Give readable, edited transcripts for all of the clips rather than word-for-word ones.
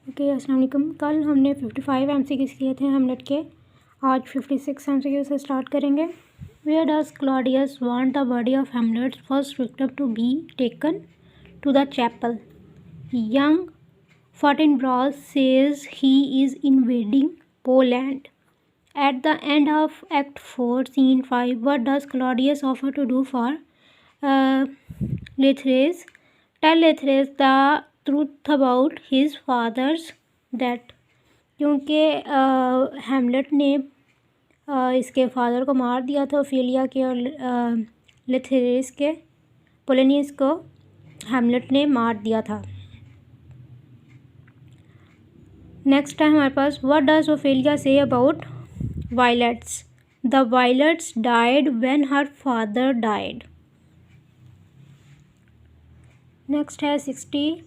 Okay, अस्सलाम वालेकुम। कल हमने 55 MCQs किए थे हेमलेट के। आज 56 MCQ से स्टार्ट करेंगे। Where does Claudius want the body of Hamlet's first victim to be taken to the chapel? Young Fortinbras says he is invading Poland. At the end of Act 4, Scene 5, what does Claudius offer to do for Laertes? Tell Laertes the truth about his father's death. क्योंकि Hamlet ने इसके father को मार दिया था, Ophelia के और लेथेरेस के। पोलेनियस को हैमलेट ने मार दिया था। नेक्स्ट है हमारे पास, what does Ophelia say about violets? The violets died when her father died. Next है 60,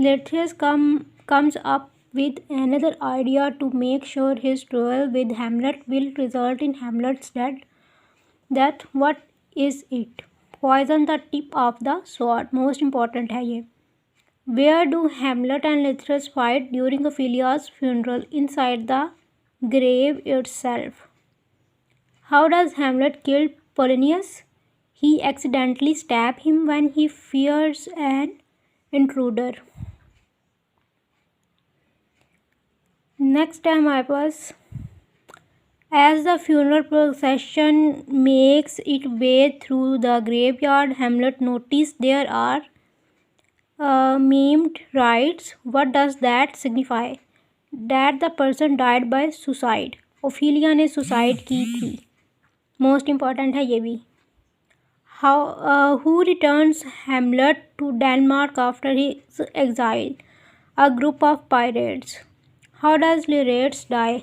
Laertes comes up with another idea to make sure his duel with Hamlet will result in Hamlet's death. What is it? Poison the tip of the sword. Most important है ये। Where do Hamlet and Laertes fight during Ophelia's funeral? Inside the grave itself. How does Hamlet kill Polonius? He accidentally stabs him when he fears an intruder. Next है हमारे पास, as the funeral procession makes its way through the graveyard Hamlet notice there are maimed rites. What does that signify? That the person died by suicide. Ophelia ने suicide की थी। Most important है ये भी। Who returns Hamlet to Denmark after his exile? A group of pirates. How does Laertes die?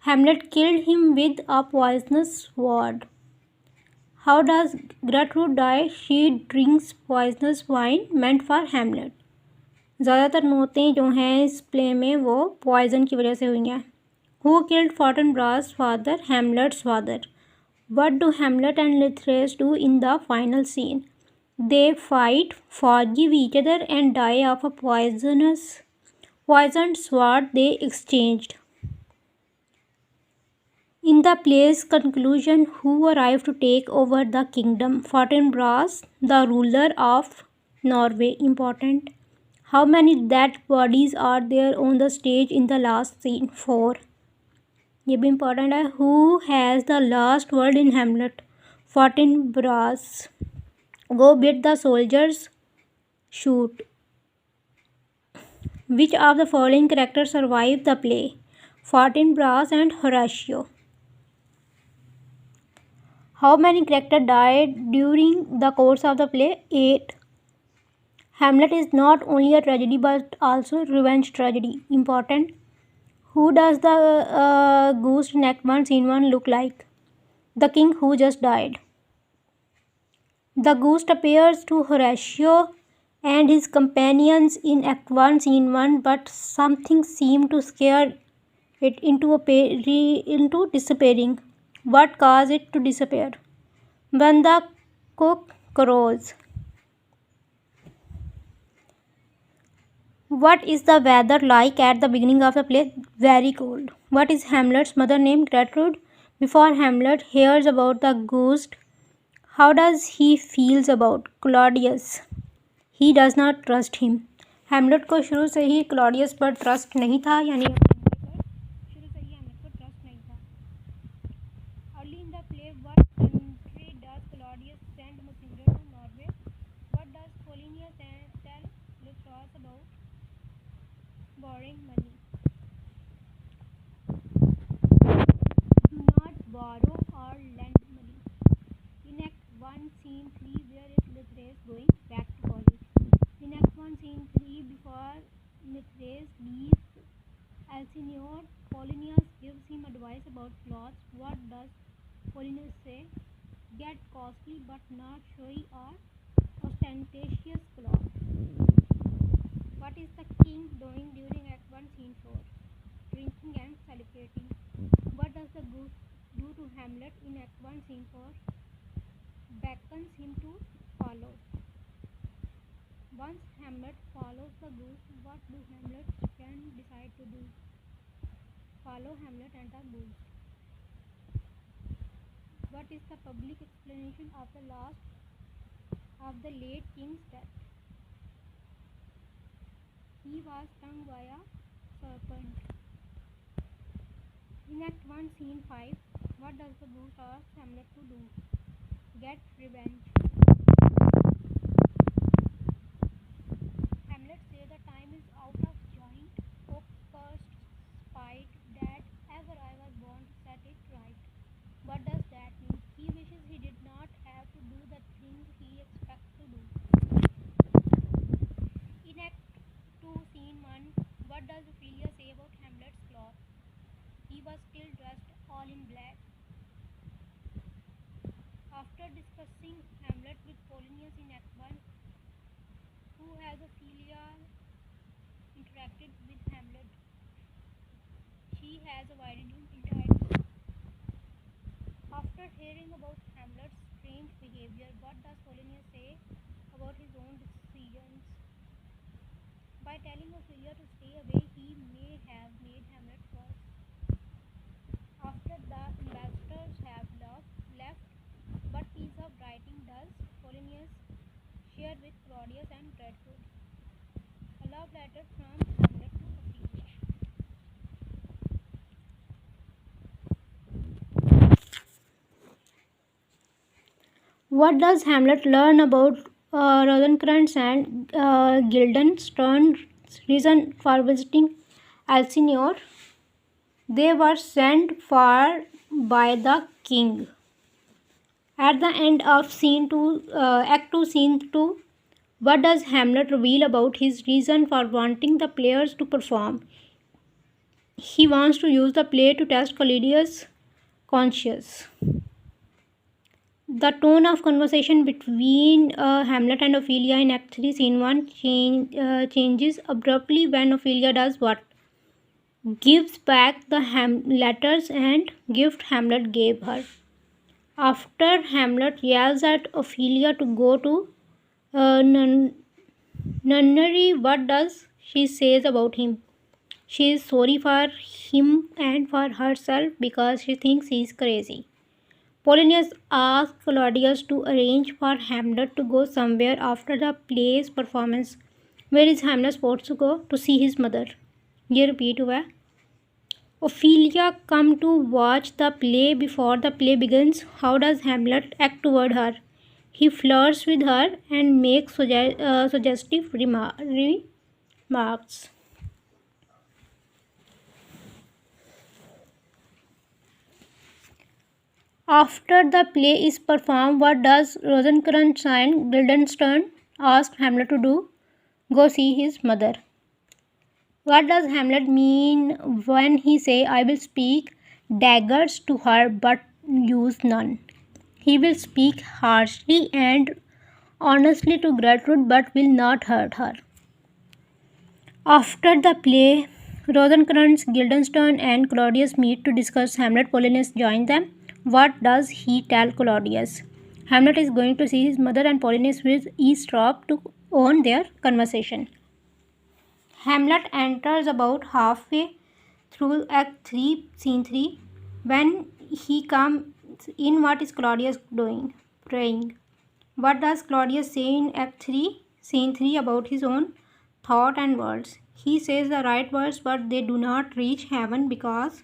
Hamlet killed him with a poisonous sword. How does Gertrude die? She drinks poisonous wine meant for Hamlet. ज़्यादातर मौतें जो हैं इस play में वो poison की वजह से हुई हैं। Who killed Fortinbras' father? Hamlet's father. What do Hamlet and Laertes do in the final scene? They fight, forgive each other, and die of a poisoned sword they exchanged. In the play's conclusion, who arrived to take over the kingdom? Fortinbras, the ruler of Norway. Important. How many dead bodies are there on the stage in the last scene? 4. ये भी important है। Who has the last word in Hamlet? Fortinbras. Go bid the soldiers shoot. Which of the following characters survived the play? Fortinbras and Horatio. How many characters died during the course of the play? 8. Hamlet is not only a tragedy but also a revenge tragedy. Important. Who does the ghost in Act 1 Scene 1 look like? The king who just died. The ghost appears to Horatio and his companions in Act 1 Scene 1, but something seemed to scare it into disappearing. What caused it to disappear? When the cock crows. What is the weather like at the beginning of the play? Very cold. What is Hamlet's mother name? Gertrude. Before Hamlet hears about the ghost, how does he feels about Claudius? He does not trust him. Hamlet को शुरू से ही Claudius पर trust नहीं था, यानी शुरू से ही Hamlet को ट्रस्ट नहीं था। Early in the play, what country does Claudius send messenger to Norway? What does Polonius tell Laertes about borrowing money? Do not borrow or lend money. In Act 1 Scene 3, where is Laertes going back to college? In Act 1 Scene 3, before Laertes leaves Elsinore, Polonius gives him advice about clothes. What does Polonius say? Get costly but not showy or ostentatious clothes. What is the king doing during Act 1 Scene 4? Drinking and celebrating. What does the goose do to Hamlet in Act 1 Scene 4? beckons him to follow. Once Hamlet follows the goose, what do Hamlet's friends decide to do? Follow Hamlet and the goose. What is the public explanation of the last of the late king's death? He was stung by a serpent. In Act 1, Scene 5, what does the goose ask Hamlet to do? Get revenge. Hamlet says the time is out of joint, oh cursed spite, that ever I was born to set it right. What does that mean? He wishes he did not have to do the things he expects to do. In Act 2, Scene 1, what does Ophelia say about Hamlet's cloth? He was still dressed all in black. After discussing Hamlet with Polonius in Act 1, who has Ophelia interacted with Hamlet? She has avoided him entirely. After hearing about Hamlet's strange behavior, what does Polonius say about his own decisions? By telling Ophelia to stay away, he may have made Hamlet worse. After the ambassadors have left, what piece of writing does Polonius share with Claudius and Gertrude? A love letter from Hamlet to Ophelia. What does Hamlet learn about Rosencrantz and Guildenstern's reason for visiting Elsinore? They were sent for by the king. At the end of Act 2, Scene 2, what does Hamlet reveal about his reason for wanting the players to perform? He wants to use the play to test Claudius' conscience. The tone of conversation between Hamlet and Ophelia in Act 3, Scene 1 changes abruptly when Ophelia does what? Gives back the letters and gift Hamlet gave her. After Hamlet yells at Ophelia to go to nunnery, what does she say about him? She is sorry for him and for herself because she thinks he is crazy. Polonius asks Claudius to arrange for Hamlet to go somewhere after the play's performance. Where is Hamlet supposed to go? To see his mother. ये repeat हुआ है. Ophelia come to watch the play before the play begins. How does Hamlet act toward her? He flirts with her and makes suggestive remarks. After the play is performed, what does Rosencrantz and Guildenstern ask Hamlet to do? Go see his mother. What does Hamlet mean when he say, I will speak daggers to her but use none? He will speak harshly and honestly to Gertrude but will not hurt her. After the play, Rosencrantz, Guildenstern and Claudius meet to discuss Hamlet. Polonius joins them. What does he tell Claudius? Hamlet is going to see his mother and Polonius will eavesdrop to own their conversation. Hamlet enters about halfway through Act 3, Scene 3. When he comes in, what is Claudius doing? Praying. What does Claudius say in Act 3, Scene 3 about his own thought and words? He says the right words, but they do not reach heaven because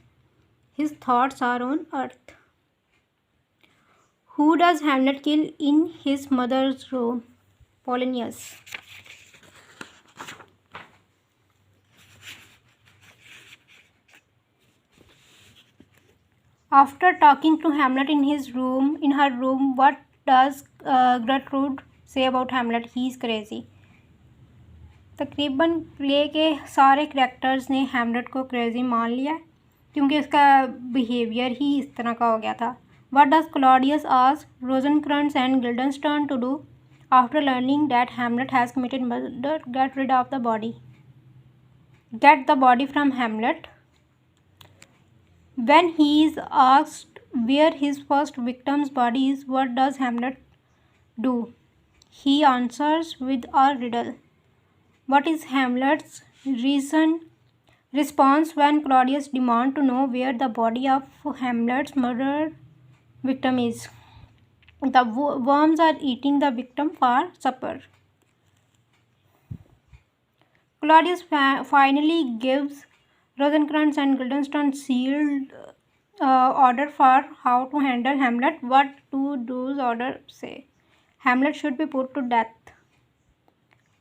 his thoughts are on earth. Who does Hamlet kill in his mother's room? Polonius. After talking to Hamlet in her room, what does Gertrude say about Hamlet? He is crazy. तकरीबन play के सारे characters ने Hamlet को crazy मान लिया क्योंकि उसका behaviour ही इस तरह का हो गया था. What does Claudius ask Rosencrantz and Guildenstern to do after learning that Hamlet has committed murder? Get rid of the body. Get the body from Hamlet. When he is asked where his first victim's body is, what does Hamlet do? He answers with a riddle. What is Hamlet's response when Claudius demands to know where the body of Hamlet's murder victim is? The worms are eating the victim for supper. Claudius finally gives Rosencrantz and Guildenstern sealed order for how to handle Hamlet. What do those orders say? Hamlet should be put to death.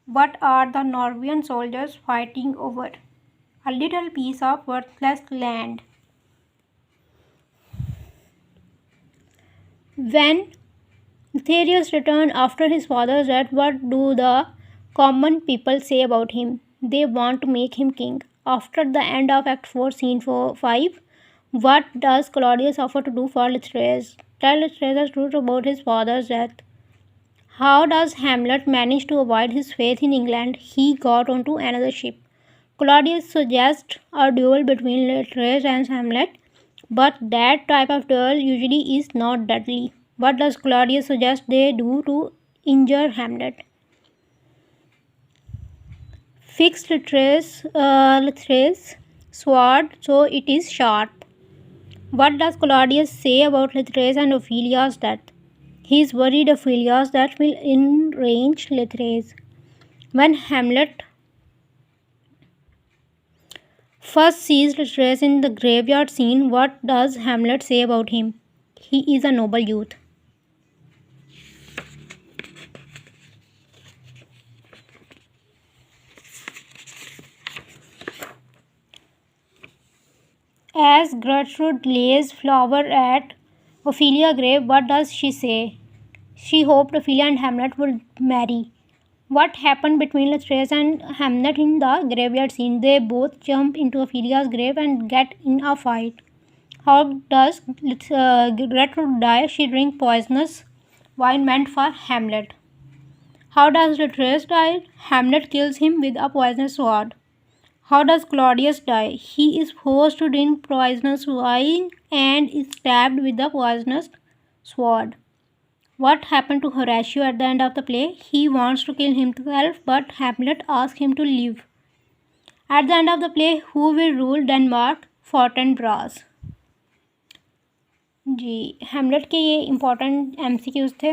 What are the Norwegian soldiers fighting over? A little piece of worthless land. When Theseus returned after his father's death, what do the common people say about him? They want to make him king. After the end of Act 4, Scene 5, what does Claudius offer to do for Lythraeus? Tell Lythraeus the truth about his father's death. How does Hamlet manage to avoid his fate in England? He got onto another ship. Claudius suggests a duel between Lythraeus and Hamlet, but that type of duel usually is not deadly. What does Claudius suggest they do to injure Hamlet? Fix Lythraeus' sword so it is sharp. What does Claudius say about Lythraeus and Ophelia's death? He is worried Ophelia's death will enrage Lythraeus. When Hamlet first sees Lythraeus in the graveyard scene, what does Hamlet say about him? He is a noble youth. As Gertrude lays flower at Ophelia's grave, what does she say? She hoped Ophelia and Hamlet would marry. What happened between Lythraeus and Hamlet in the graveyard scene? They both jump into Ophelia's grave and get in a fight. How does Gertrude die? She drinks poisonous wine meant for Hamlet. How does Lythraeus die? Hamlet kills him with a poisonous sword. How does Claudius die? He is forced to drink poisonous wine and is stabbed with the poisonous sword. What happened to Horatio at the end of the play? He wants to kill himself, but Hamlet asks him to live. At the end of the play, who will rule Denmark? Fortinbras. जी, हेमलेट के ये important MCQs थे.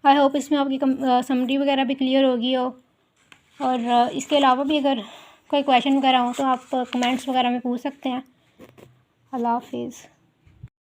I hope इसमें आपकी summary वगैरह भी clear होगी हो. और इसके अलावा भी अगर कोई क्वेश्चन वगैरह हो तो आप कमेंट्स वगैरह में पूछ सकते हैं. अल्लाह हाफिज़.